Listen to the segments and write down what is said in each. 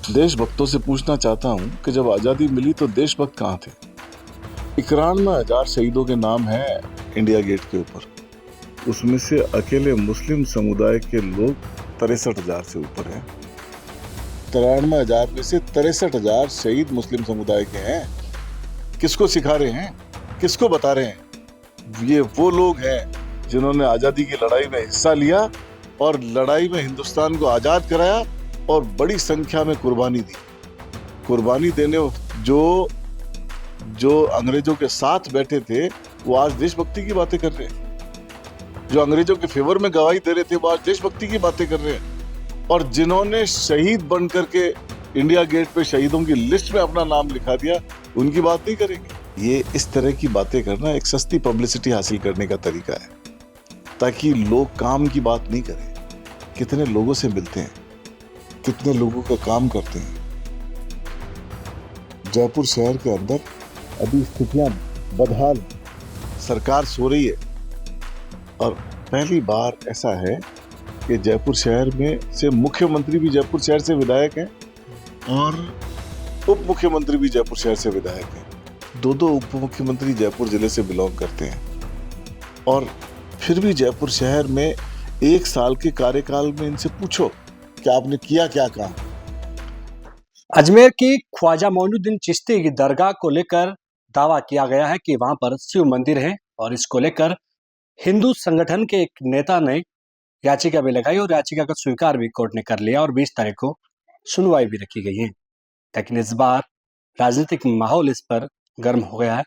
देशभक्तों से पूछना चाहता हूं कि जब आजादी मिली तो देशभक्त कहाँ थे। 91,000 शहीदों के नाम है इंडिया गेट के ऊपर। उसमें से अकेले मुस्लिम समुदाय के लोग 63,000 से ऊपर हैं। 93,000 में से 63,000 शहीद मुस्लिम समुदाय के हैं। किसको सिखा रहे हैं, किसको बता रहे हैं? ये वो लोग हैं जिन्होंने आजादी की लड़ाई में हिस्सा लिया और लड़ाई में हिंदुस्तान को आजाद कराया और बड़ी संख्या में कुर्बानी दी। कुर्बानी देने जो जो अंग्रेजों के साथ बैठे थे वो आज देशभक्ति की बातें कर रहे हैं। जो अंग्रेजों के फेवर में गवाही दे रहे थे वो आज देशभक्ति की बातें कर रहे हैं। और जिन्होंने शहीद बन करके इंडिया गेट पे शहीदों की लिस्ट में अपना नाम लिखा दिया, उनकी बात नहीं करेंगे। ये इस तरह की बातें करना एक सस्ती पब्लिसिटी हासिल करने का तरीका है, ताकि लोग काम की बात नहीं करें। कितने लोगों से मिलते हैं, कितने लोगों का काम करते हैं। जयपुर शहर के अंदर अभी स्थितियां बदहाल, सरकार सो रही है। और पहली बार ऐसा है कि जयपुर शहर में से मुख्यमंत्री भी जयपुर शहर से विधायक हैं और उप मुख्यमंत्री भी जयपुर शहर से विधायक हैं। दो उप मुख्यमंत्री जयपुर जिले से बिलोंग करते हैं। और फिर भी जयपुर शहर में 1 साल के कार्यकाल में इनसे पूछो कि आपने किया क्या काम। अजमेर की ख्वाजा मोइनुद्दीन चिश्ती की दरगाह को लेकर दावा किया गया है कि वहां पर शिव मंदिर है और इसको लेकर हिंदू संगठन के एक नेता ने याचिका भी लगाई और याचिका का स्वीकार भी कोर्ट ने कर लिया और 20 तारीख को सुनवाई भी रखी गई है। लेकिन इस बार राजनीतिक माहौल इस पर गर्म हो गया है।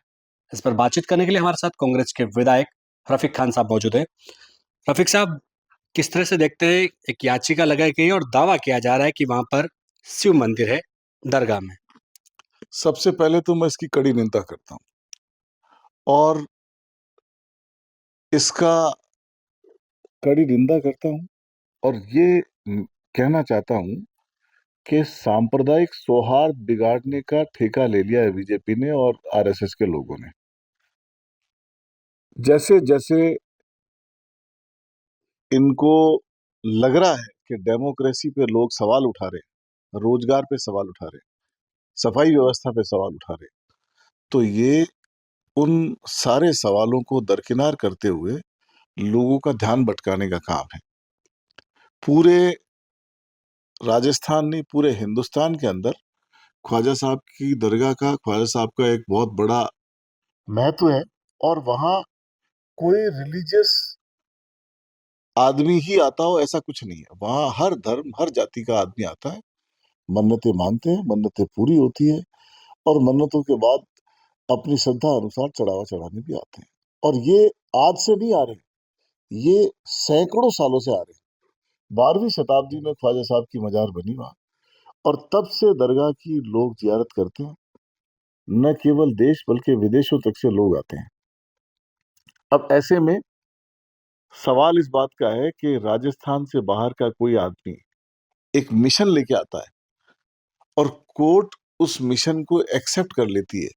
इस पर बातचीत करने के लिए हमारे साथ कांग्रेस के विधायक रफीक खान साहब मौजूद है। रफीक साहब, किस तरह से देखते हैं, एक याचिका लगाई गई और दावा किया जा रहा है कि वहां पर शिव मंदिर है दरगाह में। सबसे पहले तो मैं इसकी कड़ी निंदा करता हूं और इसका कड़ी निंदा करता हूं और ये कहना चाहता हूं कि सांप्रदायिक सौहार्द बिगाड़ने का ठेका ले लिया है बीजेपी ने और आरएसएस के लोगों ने। जैसे जैसे इनको लग रहा है कि डेमोक्रेसी पे लोग सवाल उठा रहे हैं, रोजगार पे सवाल उठा रहे हैं, सफाई व्यवस्था पे सवाल उठा रहे हैं, तो ये उन सारे सवालों को दरकिनार करते हुए लोगों का ध्यान भटकाने का काम है। पूरे राजस्थान नहीं, पूरे हिंदुस्तान के अंदर ख्वाजा साहब की दरगाह का, ख्वाजा साहब का एक बहुत बड़ा महत्व है। और वहां कोई रिलीजियस आदमी ही आता हो ऐसा कुछ नहीं है। वहां हर धर्म, हर जाति का आदमी आता है, मन्नतें मांगते हैं, मन्नतें पूरी होती है और मन्नतों के बाद अपनी श्रद्धा अनुसार चढ़ावा चढ़ाने भी आते हैं। और ये आज से नहीं आ रहे, ये सैकड़ों सालों से आ रहे हैं। 12वीं शताब्दी में ख्वाजा साहब की मजार बनी वहां और तब से दरगाह की लोग जियारत करते हैं। न केवल देश बल्कि विदेशों तक से लोग आते हैं। अब ऐसे में सवाल इस बात का है कि राजस्थान से बाहर का कोई आदमी एक मिशन लेके आता है और कोर्ट उस मिशन को एक्सेप्ट कर लेती है।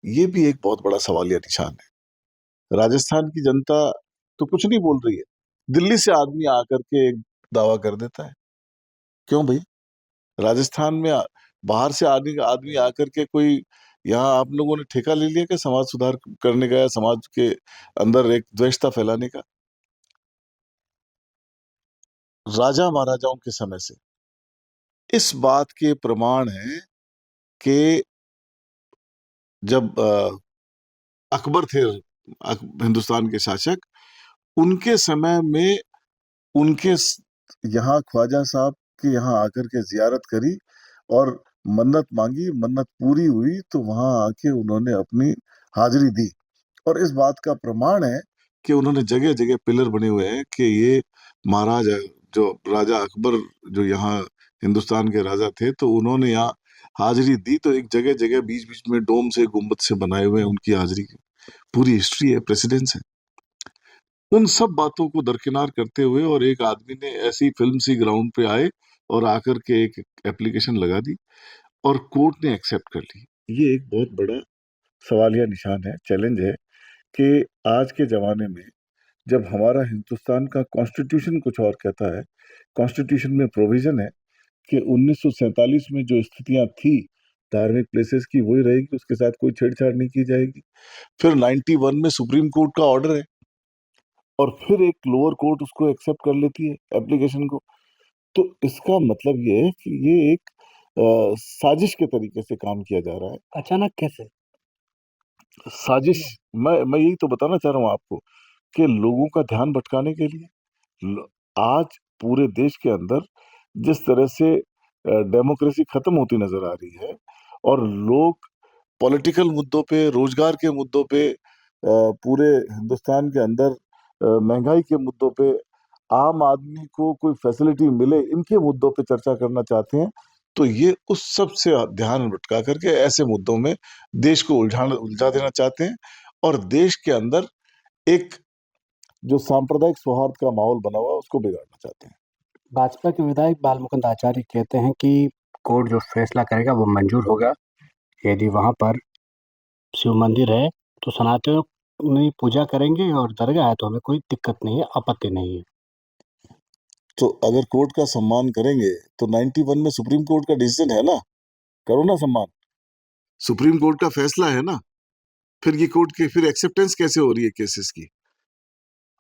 ये भी एक बहुत बड़ा सवालिया निशान है। राजस्थान की जनता तो कुछ नहीं बोल रही है, दिल्ली से आदमी आकर के एक दावा कर देता है। क्यों भाई? राजस्थान में बाहर से आदमी आदमी आकर के कोई, यहाँ आप लोगों ने ठेका ले लिया कि समाज सुधार करने का या समाज के अंदर एक द्वेषता फैलाने का? राजा महाराजाओं के समय से इस बात के प्रमाण है कि जब अकबर थे, हिंदुस्तान के शासक, उनके समय में उनके यहाँ ख्वाजा साहब के यहाँ आकर के जियारत करी और मन्नत मांगी, मन्नत पूरी हुई तो वहां आके उन्होंने अपनी हाजिरी दी। और इस बात का प्रमाण है कि उन्होंने जगह जगह पिलर बने हुए हैं कि ये महाराज, जो राजा अकबर जो यहाँ हिंदुस्तान के राजा थे, तो उन्होंने यहाँ हाजिरी दी। तो एक जगह जगह बीच बीच में डोम से, गुम्बद से बनाए हुए हैं उनकी हाजिरी की। पूरी हिस्ट्री है, प्रेसिडेंस है। उन सब बातों को दरकिनार करते हुए और एक आदमी ने ऐसी फिल्म सी ग्राउंड पे आए और आकर के एक एप्लीकेशन लगा दी और कोर्ट ने एक्सेप्ट कर ली। ये एक बहुत बड़ा सवालिया निशान है, चैलेंज है कि आज के जमाने में जब हमारा हिंदुस्तान का कॉन्स्टिट्यूशन कुछ और कहता है, कॉन्स्टिट्यूशन में प्रोविजन है कि 1947 में जो स्थितियां थी धार्मिक प्लेसेस की वही रहेगी, उसके साथ कोई छेड़छाड़ नहीं की जाएगी। फिर 91 में सुप्रीम कोर्ट का ऑर्डर है और फिर एक लोअर कोर्ट उसको एक्सेप्ट कर लेती है एप्लीकेशन को। तो इसका मतलब ये है कि ये एक साजिश के तरीके से काम किया जा रहा है। अचानक कैसे? साजिश, मैं यही तो बताना चाह रहा हूँ आपको कि लोगों का ध्यान भटकाने के लिए आज पूरे देश के अंदर जिस तरह से डेमोक्रेसी खत्म होती नजर आ रही है और लोग पॉलिटिकल मुद्दों पे, रोजगार के मुद्दों पे, पूरे हिंदुस्तान के अंदर महंगाई के मुद्दों पे, आम आदमी को कोई फैसिलिटी मिले, इनके मुद्दों पे चर्चा करना चाहते हैं। तो ये उस सब से ध्यान भटका करके ऐसे मुद्दों में देश को उलझा देना चाहते हैं और देश के अंदर एक जो सांप्रदायिक सौहार्द का माहौल बना हुआ है उसको बिगाड़ना चाहते हैं। भाजपा के विधायक बालमुकुंद आचार्य कहते हैं कि कोर्ट जो फैसला करेगा वो मंजूर होगा। यदि वहां पर शिव मंदिर है तो सनातनी पूजा करेंगे और दरगाह है तो हमें कोई दिक्कत नहीं है, आपत्ति नहीं है। तो अगर कोर्ट का सम्मान करेंगे तो 91 में सुप्रीम कोर्ट का डिसीजन है ना, करो ना सम्मान। सुप्रीम कोर्ट का फैसला है ना, फिर ये कोर्ट की फिर एक्सेप्टेंस कैसे हो रही है केसेस की?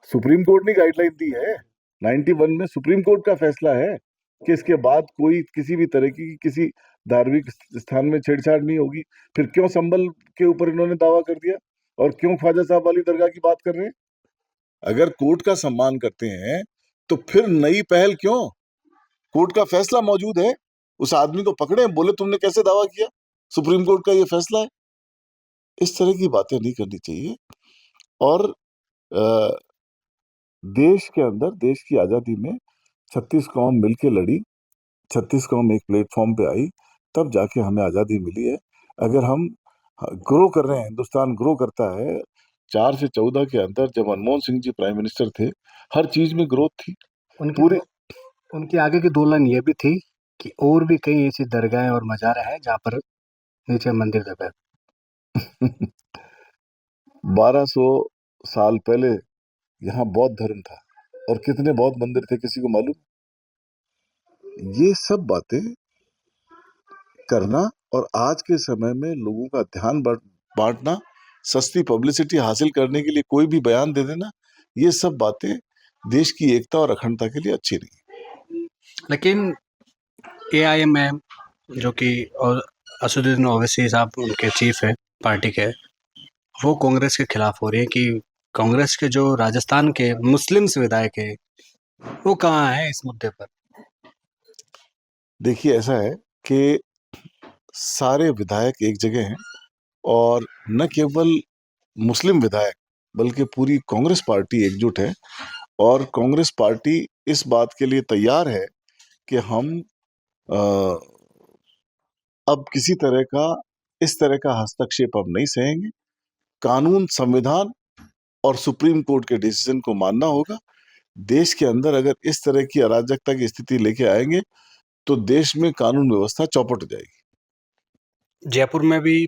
सुप्रीम कोर्ट ने गाइडलाइन दी है, 91 में सुप्रीम कोर्ट का फैसला है कि इसके बाद कोई किसी भी तरह की किसी धार्मिक स्थान में छेड़छाड़ नहीं होगी। फिर क्यों संभल के ऊपर इन्होंने दावा कर दिया और क्यों ख्वाजा साहब वाली दरगाह की बात कर रहे हैं? अगर कोर्ट का सम्मान करते हैं तो फिर नई पहल क्यों? कोर्ट का फैसला मौजूद है, उस आदमी को पकड़े, बोले तुमने कैसे दावा किया, सुप्रीम कोर्ट का ये फैसला है। इस तरह की बातें नहीं करनी चाहिए। और अ, देश के अंदर देश की आजादी में 36 कौम मिलके लड़ी, 36 कौम एक प्लेटफॉर्म पे आई, तब जाके हमें आजादी मिली है। अगर हम ग्रो कर रहे हैं, हिंदुस्तान ग्रो करता है। 4 से 14 के अंदर जब मनमोहन सिंह जी प्राइम मिनिस्टर थे, हर चीज में ग्रोथ थी उनकी पूरे। उनकी आगे की दो लाइन ये भी थी कि और भी कई ऐसी दरगाहें और मज़ार हैं जहाँ पर नीचे मंदिर दबे। 1200 साल पहले यहाँ बौद्ध धर्म था और कितने बौद्ध मंदिर थे किसी को मालूम? ये सब बातें करना और आज के समय में लोगों का ध्यान बांटना, सस्ती पब्लिसिटी हासिल करने के लिए कोई भी बयान दे देना, ये सब बातें देश की एकता और अखंडता के लिए अच्छी नहीं। लेकिन एआईएमएम जो कि और असदुद्दीन ओवैसी साहब उनके चीफ है पार्टी के, वो कांग्रेस के खिलाफ हो रही है कि कांग्रेस के जो राजस्थान के मुस्लिम विधायक है वो कहाँ है इस मुद्दे पर। देखिए ऐसा है कि सारे विधायक एक जगह हैं और न केवल मुस्लिम विधायक बल्कि पूरी कांग्रेस पार्टी एकजुट है और कांग्रेस पार्टी इस बात के लिए तैयार है कि हम अ, अब किसी तरह का इस तरह का हस्तक्षेप अब नहीं सहेंगे। कानून, संविधान और सुप्रीम कोर्ट के डिसीजन को मानना होगा। देश के अंदर अगर इस तरह की अराजकता की स्थिति लेके आएंगे तो देश में कानून व्यवस्था चौपट हो जाएगी। जयपुर में भी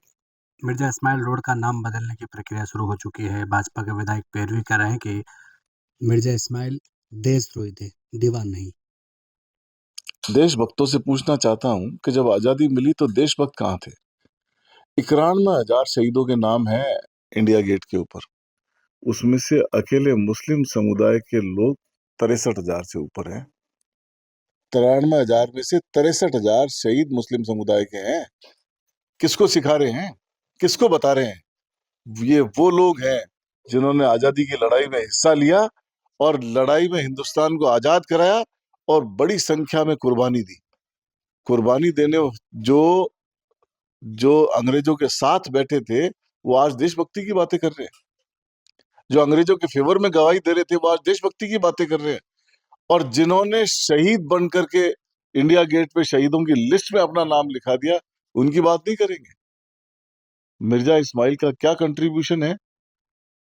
मिर्जा इस्माइल रोड का नाम बदलने की प्रक्रिया शुरू हो चुकी है। भाजपा के विधायक पैरवी कर रहे हैं कि मिर्जा इस्माइल देशद्रोही थे, दीवान नहीं। देशभक्तों से पूछना चाहता हूं कि जब आजादी मिली तो देशभक्त कहाँ थे? 91,000 शहीदों के नाम है इंडिया गेट के ऊपर, उसमें से अकेले मुस्लिम समुदाय के लोग 63,000 से ऊपर हैं। 93,000 में से 63,000 शहीद मुस्लिम समुदाय के हैं। किसको सिखा रहे हैं, किसको बता रहे हैं? ये वो लोग हैं जिन्होंने आजादी की लड़ाई में हिस्सा लिया और लड़ाई में हिंदुस्तान को आजाद कराया और बड़ी संख्या में कुर्बानी दी। कुर्बानी देने जो जो अंग्रेजों के साथ बैठे थे वो आज देशभक्ति की बातें कर रहे हैं। जो अंग्रेजों के फेवर में गवाही दे रहे थे वो आज देशभक्ति की बातें कर रहे हैं। और जिन्होंने शहीद बन करके इंडिया गेट पे शहीदों की लिस्ट में अपना नाम लिखा दिया, उनकी बात नहीं करेंगे? मिर्जा इस्माइल का क्या कंट्रीब्यूशन है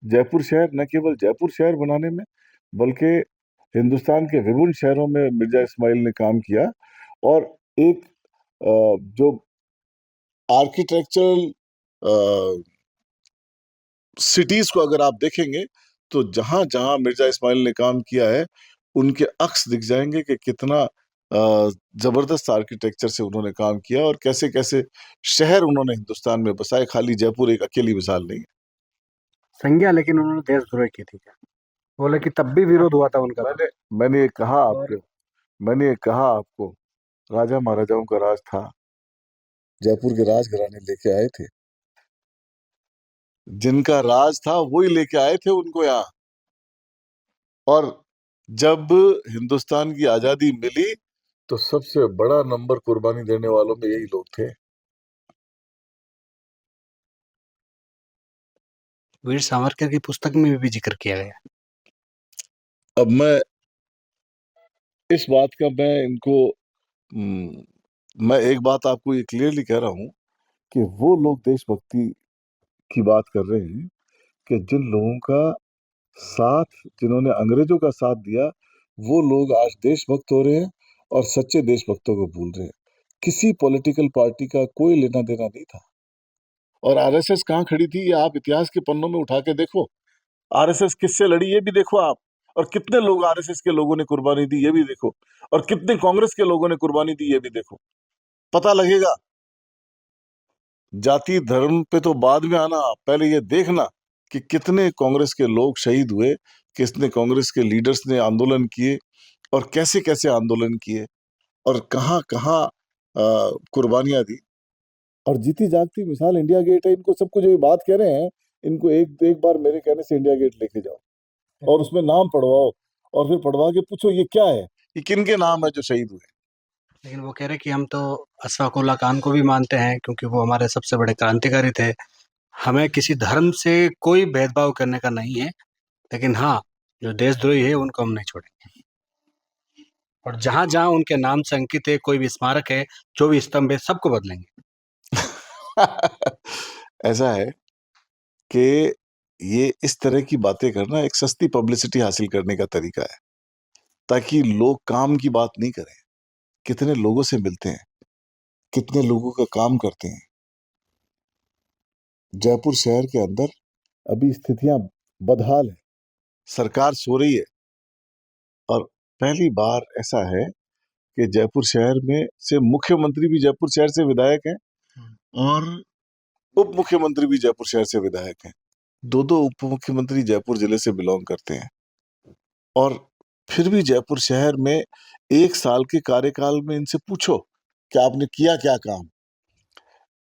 जयपुर शहर, न केवल जयपुर शहर बनाने में बल्कि हिंदुस्तान के विभिन्न शहरों में मिर्जा इस्माइल ने काम किया। और एक जो आर्किटेक्चरल सिटीज को अगर आप देखेंगे तो जहां जहां मिर्जा इस्माइल ने काम किया है उनके अक्स दिख जाएंगे कि कितना जबरदस्त आर्किटेक्चर से उन्होंने काम किया और कैसे कैसे शहर उन्होंने हिंदुस्तान में बसाए। खाली जयपुर एक अकेली मिसाल नहीं है। संज्ञा लेकिन उन्होंने देशद्रोह की थी क्या? बोले कि तब भी विरोध हुआ था उनका तो। मैंने ये कहा और आपको, मैंने ये कहा आपको, राजा महाराजाओं का राज था, जयपुर के राजघराने लेके आए थे, जिनका राज था वही लेके आए थे उनको यहाँ। और जब हिंदुस्तान की आजादी मिली तो सबसे बड़ा नंबर कुर्बानी देने वालों में यही लोग थे। वीर सावरकर की पुस्तक में भी जिक्र किया गया। अब मैं इस बात का मैं इनको हम्म, मैं एक बात आपको ये क्लियरली कह रहा हूं कि वो लोग देशभक्ति की बात कर रहे हैं कि जिन लोगों का साथ, जिन्होंने अंग्रेजों का साथ दिया, वो लोग आज देशभक्त हो रहे हैं और सच्चे देशभक्तों को भूल रहे हैं। किसी पॉलिटिकल पार्टी का कोई लेना देना नहीं था। और आरएसएस कहाँ खड़ी थी ये आप इतिहास के पन्नों में उठा के देखो। आरएसएस किससे लड़ी ये भी देखो आप। और कितने लोग आरएसएस के लोगों ने कुर्बानी दी ये भी देखो। और कितने कांग्रेस के लोगों ने कुर्बानी दी ये भी देखो। पता लगेगा। जाति धर्म पे तो बाद में आना, पहले ये देखना कि कितने कांग्रेस के लोग शहीद हुए, कितने कांग्रेस के लीडर्स ने आंदोलन किए और कैसे कैसे आंदोलन किए और कहाँ कहाँ कुर्बानियां दी। और जीती जागती मिसाल इंडिया गेट है। इनको सबको जो ये बात कह रहे हैं, इनको एक एक बार मेरे कहने से इंडिया गेट लेके जाओ और उसमें नाम पढ़वाओ और फिर पढ़वा के पूछो ये क्या है, ये किन के नाम है जो शहीद हुए। लेकिन वो कह रहे कि हम तो अशफाक उल्लाह खान को भी मानते हैं क्योंकि वो हमारे सबसे बड़े क्रांतिकारी थे। हमें किसी धर्म से कोई भेदभाव करने का नहीं है, लेकिन हाँ, जो देशद्रोही है उनको हम नहीं छोड़ेंगे। और जहाँ जहाँ उनके नाम से अंकित है कोई भी स्मारक है, जो भी स्तंभ है, सबको बदलेंगे। ऐसा है कि ये इस तरह की बातें करना एक सस्ती पब्लिसिटी हासिल करने का तरीका है, ताकि लोग काम की बात नहीं करें। कितने लोगों से मिलते हैं, कितने लोगों का काम करते हैं। जयपुर शहर के अंदर अभी स्थितियां बदहाल है। सरकार सो रही है और पहली बार ऐसा है कि जयपुर शहर में से मुख्यमंत्री भी जयपुर शहर से विधायक हैं और उप मुख्यमंत्री भी जयपुर शहर से विधायक हैं। दो दो उप मुख्यमंत्री जयपुर जिले से बिलोंग करते हैं। और फिर भी जयपुर शहर में एक साल के कार्यकाल में इनसे पूछो कि आपने किया क्या काम।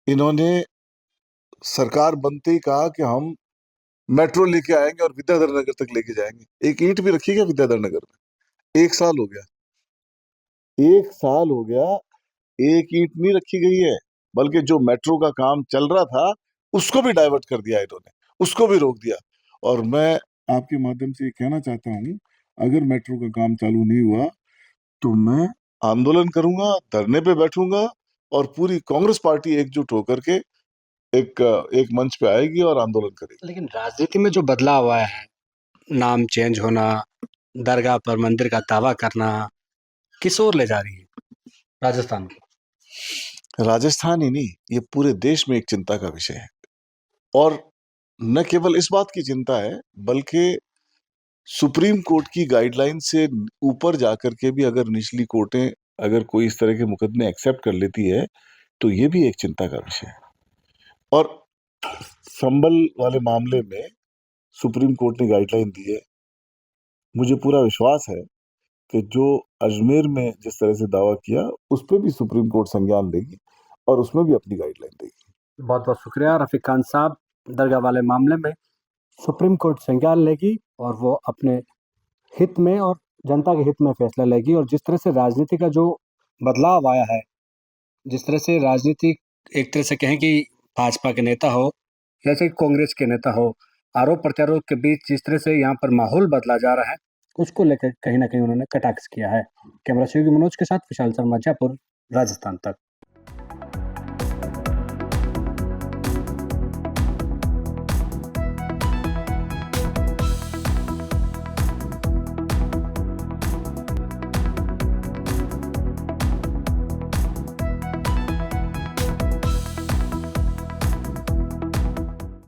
इन्होंने सरकार बनते ही कहा कि हम मेट्रो लेके आएंगे और विद्याधर नगर तक लेके जाएंगे। एक ईंट भी रखी क्या विद्याधर नगर में? एक साल हो गया, एक साल हो गया, एक ईंट नहीं रखी गई है। बल्कि जो मेट्रो का काम चल रहा था उसको भी डाइवर्ट कर दिया इन्होंने, उसको भी रोक दिया। और मैं आपके माध्यम से ये कहना चाहता हूँ, अगर मेट्रो का काम चालू नहीं हुआ तो मैं आंदोलन करूंगा, धरने पे बैठूंगा और पूरी कांग्रेस पार्टी एकजुट होकर के एक एक मंच पे आएगी और आंदोलन करेगी। लेकिन राजनीति में जो बदलाव आया है, नाम चेंज होना, दरगाह पर मंदिर का दावा करना, किस ओर ले जा रही है राजस्थान को? राजस्थान ही नहीं, ये पूरे देश में एक चिंता का विषय है। और न केवल इस बात की चिंता है, बल्कि सुप्रीम कोर्ट की गाइडलाइन से ऊपर जाकर के भी अगर निचली कोर्टें अगर कोई इस तरह के मुकदमे एक्सेप्ट कर लेती है तो ये भी एक चिंता का विषय है। और संभल वाले मामले में सुप्रीम कोर्ट ने गाइडलाइन दी है। मुझे पूरा विश्वास है कि जो अजमेर में जिस तरह से दावा किया उस पर भी सुप्रीम कोर्ट संज्ञान लेगी और उसमें भी अपनी गाइडलाइन देगी। बहुत बहुत शुक्रिया रफीक खान साहब। दरगाह वाले मामले में सुप्रीम कोर्ट संज्ञान लेगी और वो अपने हित में और जनता के हित में फैसला लेगी। और जिस तरह से राजनीति का जो बदलाव आया है, जिस तरह से राजनीति एक तरह से कहें कि भाजपा के नेता हो या फिर कांग्रेस के नेता हो, आरोप प्रत्यारोप के बीच जिस तरह से यहाँ पर माहौल बदला जा रहा है, उसको लेकर कहीं ना कहीं उन्होंने कटाक्ष किया है। कैमरा सहयोगी मनोज के साथ विशाल शर्मा, जयपुर, राजस्थान तक।